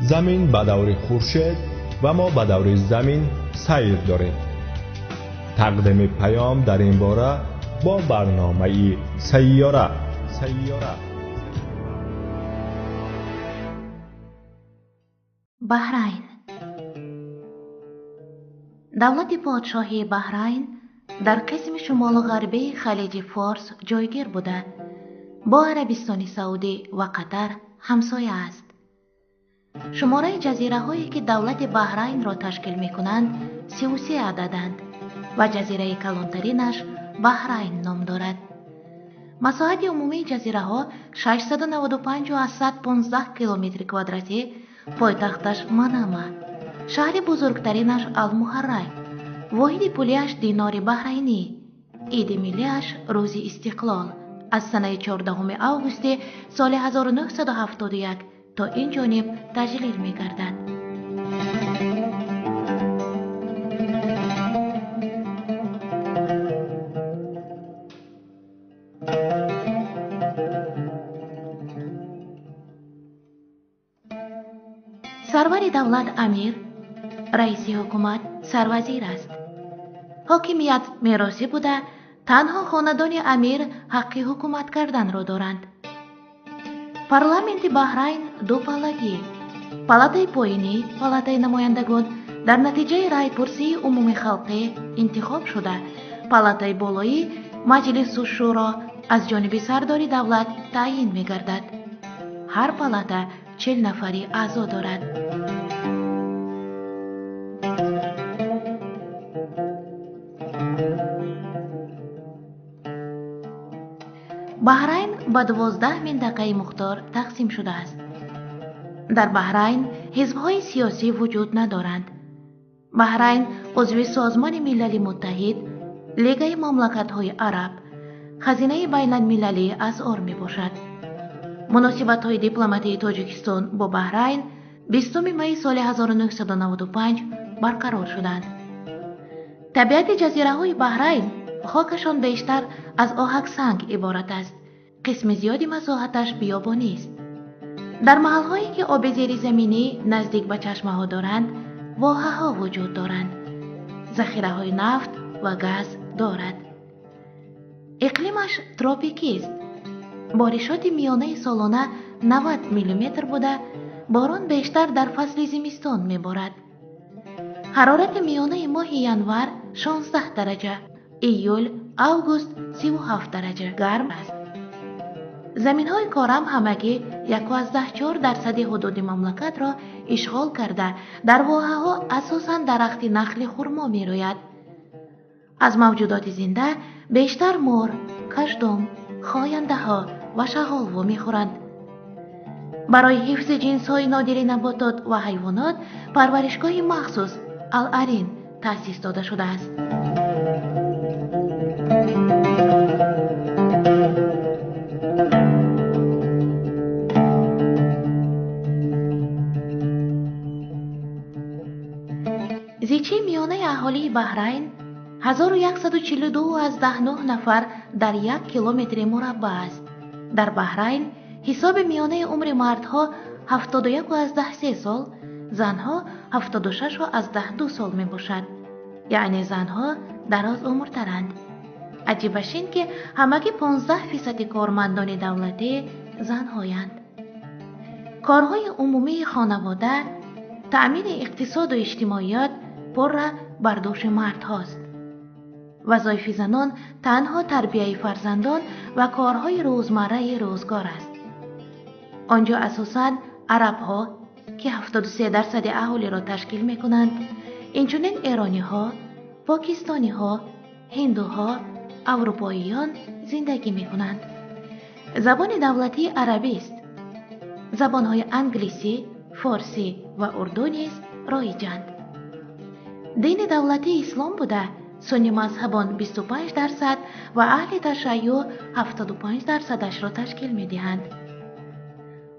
زمین به دور خورشید و ما به دور زمین سیر داریم. تقدیم پیام در این باره با برنامه سیاره. بحرین. دولت پادشاهی بحرین در قسم شمال غربی خلیج فارس جایگیر بوده. با عربستان سعودی و قطر همسایه است. شماره جزیره هایی که دولت بحرین را تشکیل می کنند 33 عددند و جزیره کلانترینش بحرین نام دارد. مساحت عمومی جزیره ها 695,115 کیلومتر کوادراتی. پایتختش منامه. شهر بزرگترینش المحرر. واحد پولیش دینار بحرینی. عید ملیش روز استقلال از سنه 14 آگوست سال 1971 تا این جانب تجلیل می گردد. سرور دولت امیر، رئیس حکومت سروزیر است. حاکمیت میراثی بوده، تنها خاندان امیر حق حکومت کردن را دارند. پارلمانت بحرین دو پالاتی، پالاتای پایینی، پالاتای نمایندگان در نتیجه رای پرسی عمومی خلقی انتخاب شده. پالاتای بالایی مجلس شورا از جانب سردار دولت تعیین می گردد. هر پالاتا 40 نفری اعضا دارد. بحرین به 12 منطقه مختار تقسیم شده است. در بحرین حزب‌های سیاسی وجود ندارند. بحرین عضو سازمان ملل متحد، لیگ مملکت‌های عرب، خزینه بین المللی اسعار می باشد. مناسبت‌های دیپلماتی تاجیکستان با بحرین 20 می سال 1995 برقرار شدند. طبیعت جزیره‌های بحرین خاکشان بیشتر از آهک سنگ عبارت است. قسم زیادی مساحتش بیابانی است. در محل‌هایی که آب زیر زمینی نزدیک به چشمه‌ها دارند، واحه‌ها وجود دارند. ذخیره‌های نفت و گاز دارد. اقلیمش تروپیکی است. بارشات میانه سالانه 90 میلیمتر بوده. باران بیشتر در فصل زمستان میبارد. حرارت میانه ماه ینور 16 درجه، ایول آگوست 37 درجه گرم است. زمین‌های کارم همگی 1.4% حدود مملکت را اشغال کرده. در واحه‌ها اساساً درخت نخل خرما می‌روید. از موجودات زنده بیشتر مور، کژدم، خاینده‌ها و شغال‌ها می‌خورند. برای حفظ جنس‌های نادر نباتات و حیوانات پرورشگاه مخصوص الارین تأسیس داده شده است. زیچه میانه اهالی بحرین 1142.9 نفر در 1 کیلومتر مربع است. در بحرین حساب میانه عمر مردها 71.3 سال، زنها 76.2 سال می باشد. یعنی زنها دراز عمرترند. عجیبش این که همگی 15% کارمندان دولتی زنهایند. کارهای عمومی خانواده، تأمین اقتصاد و اجتماعیات پر بر دوش مرد هاست. وظایف زنان تنها تربیت فرزندان و کارهای روزمره روزگار است. آنجا اساساً عرب ها که 73% اهالی را تشکیل می کنند، اینچنین ایرانی ها، پاکستانی ها، هندوها، اروپاییان زندگی می کنند. زبان دولتی عربی است. زبانهای انگلیسی، فارسی و اردو نیز رایجند. دین دولتی اسلام بوده. سنی مذهبان 25% و اهل تشیع 75% را تشکیل می دهند.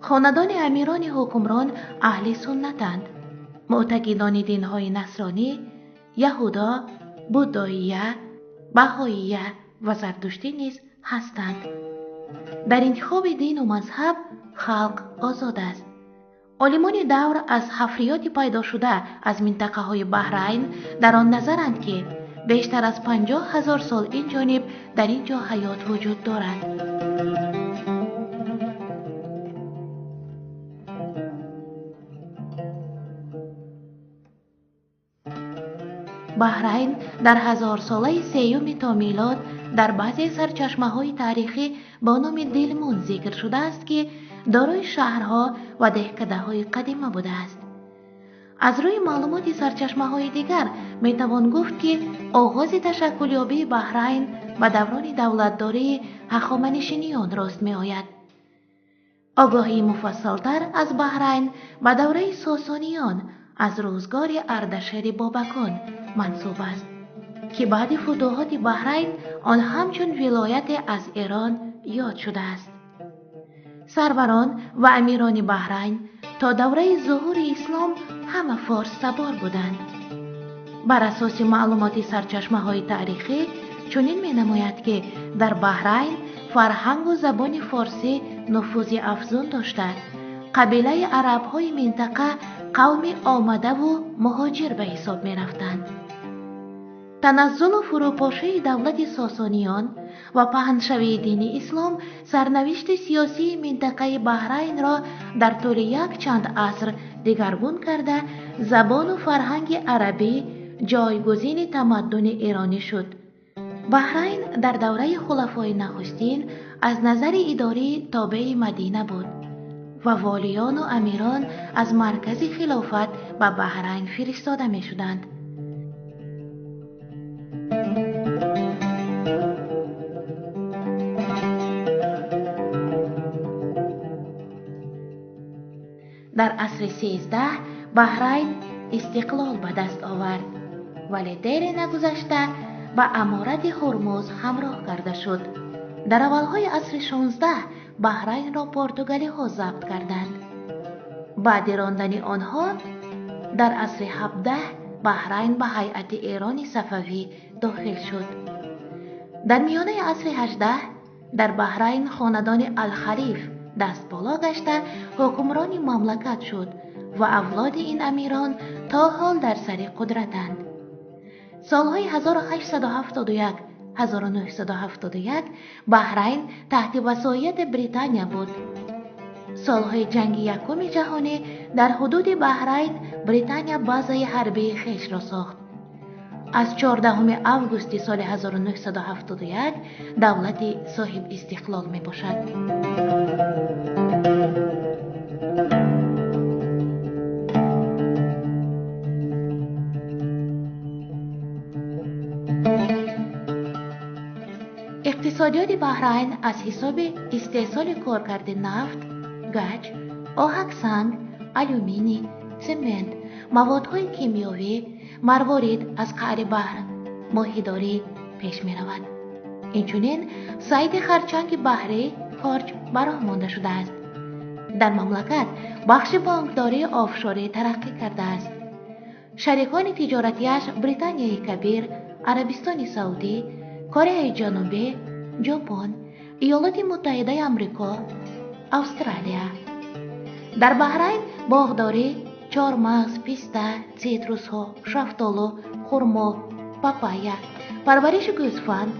خاندان امیران حکمران اهل سنتند. معتقدان دینهای نصرانی، یهودا، بوداییه، بهاییه و زرتشتی نیز هستند. در انتخاب دین و مذهب خلق آزاد است. عالمان دور از حفریات پیدا شده از منطقه های بحرین در آن نظرند که بیشتر از 50,000 سال این جانب در اینجا حیات وجود دارد. بحرین در 1000 ساله سیوم تا میلاد در بعضی سرچشمه‌های تاریخی با نام دلمون ذکر شده است که دارای شهرها و دهکده‌های قدیمی بوده است. از روی معلومات سرچشمه‌های دیگر میتوان گفت که آغاز تشکلیابی بحرین و دوران دولتداری هخامنشیان راست می‌آید. آگاهی مفصل‌تر از بحرین به دوره ساسانیان از روزگار اردشیر بابکان منسوب است که بعد فتوحات بحرین آن همچون ولایت از ایران یاد شده است. سروران و امیران بحرین تا دوره ظهور اسلام همه فارس سوار بودند. بر اساس معلومات سرچشمه‌های تاریخی چنین می‌نماید که در بحرین فرهنگ و زبان فارسی نفوذ افزون داشته. قبیله عرب‌های منطقه قومی آمده و مهاجر به حساب می‌رفتند. تنزل و فروپاشی دولت ساسانیان و پهنشوی دین اسلام سرنوشت سیاسی منطقه بحرین را در طول یک چند عصر دگرگون کرده، زبان و فرهنگ عربی جایگزین تمدن ایرانی شد. بحرین در دوره خلفای نخستین از نظر اداری تابع مدینه بود و والیان و امیران از مرکز خلافت به بحرین فرستاده می شدند. در عصر 13 بحرین استقلال به دست آورد، ولی دیر نگذشته به امارت هرمز همراه کرده شد. در اولهای عصر 16 بحرین را پرتغالی ها ضبط کردند. بعد راندن آنها در عصر 17 بحرین به هیئت ایران صفوی داخل شد. در میانه عصر 18 در بحرین خاندان الخلیف دست بالا گشته حکمران مملکت شد و اولاد این امیران تا حال در سر قدرتند. سالهای 1871 1971 بحرین تحت وصایت بریتانیا بود. سالهای جنگ یکم جهانی در حدود بحرین بریتانیا بازه حربی خیش را ساخت. از 14 آگوست سال 1971 دولت صاحب استقلال می باشد. اقتصادیات بحرین از حساب استحصال کارکرد نفت، گچ، آهک سنگ، آلومینی، سمنت، موادهای کیمیایی، مروارید از قعر بحر، ماهیداری پیش می رود. اینچنین صید خرچنگ بحری خارج براه مانده شده است. در مملکت بخش بانکداری آفشوری ترقی کرده است. شریکان تجارتیش بریتانیای کبیر، عربستان سعودی، کره جنوبی، ژاپن، ایالات متحده آمریکا، استرالیا. در بحرین باغداری، چهارمغز، پیسته، سیتروس ها، شفتالو، خرما، پاپایا، پرورش گوسفند،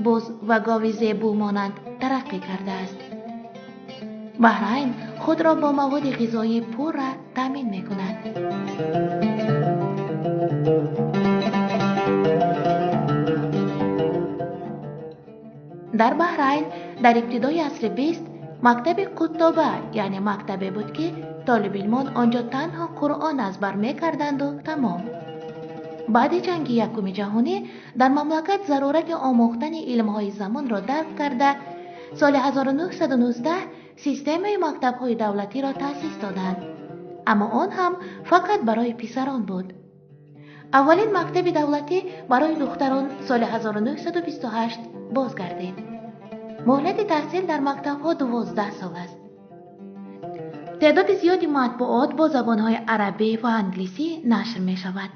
بز و گاو زیبو مانند ترقی کرده است. بحرین خود را با مواد غذایی پور را تامین می کند. در بحرین در ابتدای عصر 20 مکتب قطابه یعنی مکتبی بود که طالب علمان آنجا تنها قرآن ازبر می کردند و تمام. بعد جنگ یکم جهانی در مملکت ضرورت آموختن علمهای زمان را درک کرده سال 1919 سیستم مکتب‌های دولتی را تأسیس دادند، اما آن هم فقط برای پسران بود. اولین مکتب دولتی برای دختران سال 1928 بازگردید. مهلت تحصیل در مکتب‌ها 12 سال است. تعداد زیادی مطبوعات با زبان‌های عربی و انگلیسی نشر می‌شود.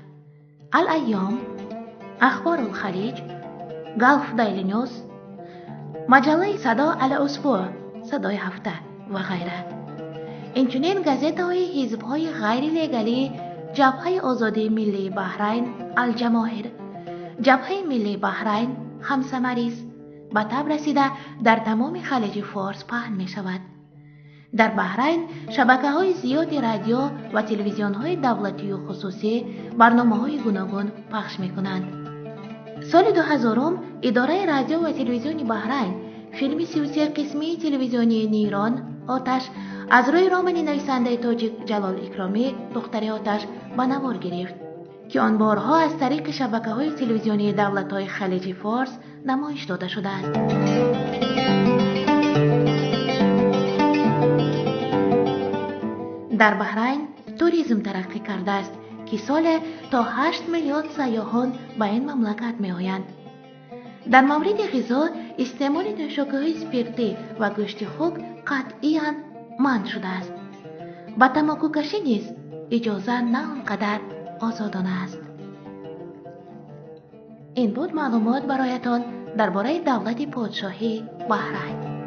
الایام، اخبار الخلیج، گلف دیلی نیوز، مجله صدا الاسبوع، صدای هفته و غیره. اینچنین گازیته‌های حزب‌های غیر لیگالی جبهه آزادی ملی بحرین الجماهیر، جبهه ملی بحرین همثمری است، به تب رسیده در تمام خلیج فارس پهن می شود. در بحرین شبکه‌های زیادی رادیو و تلویزیون‌های دولتی و خصوصی برنامه‌های گوناگون پخش می‌کنند. سال 2000 اداره رادیو و تلویزیون بحرین فیلم 33 قسمی تلویزیونی نیران آتش از روی رمان نویسنده تاجیک جلال اکرامی دختر آتش به نوار گرفت که آن بارها از طریق شبکه‌های تلویزیونی دولت‌های خلیج فارس نمایش داده شده است. در بحرین توریسم ترقی کرده است که سال تا 8 میلیون سیاحان به این مملکت می آیند. در مورد غذا استعمال نوشاکه‌های اسپرتی و گوشت خوک قطعاً منع شده است. با تماکو کشی نیز اجازه نه آنقدر آزادانه است. این بود معلومات برایتان درباره دولت پادشاهی بحرین.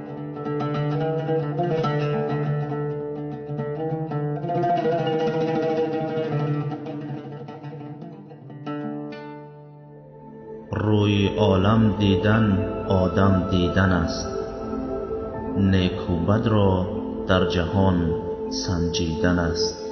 روی عالم دیدن آدم دیدن است، نیک و بد را در جهان سنجیدن است.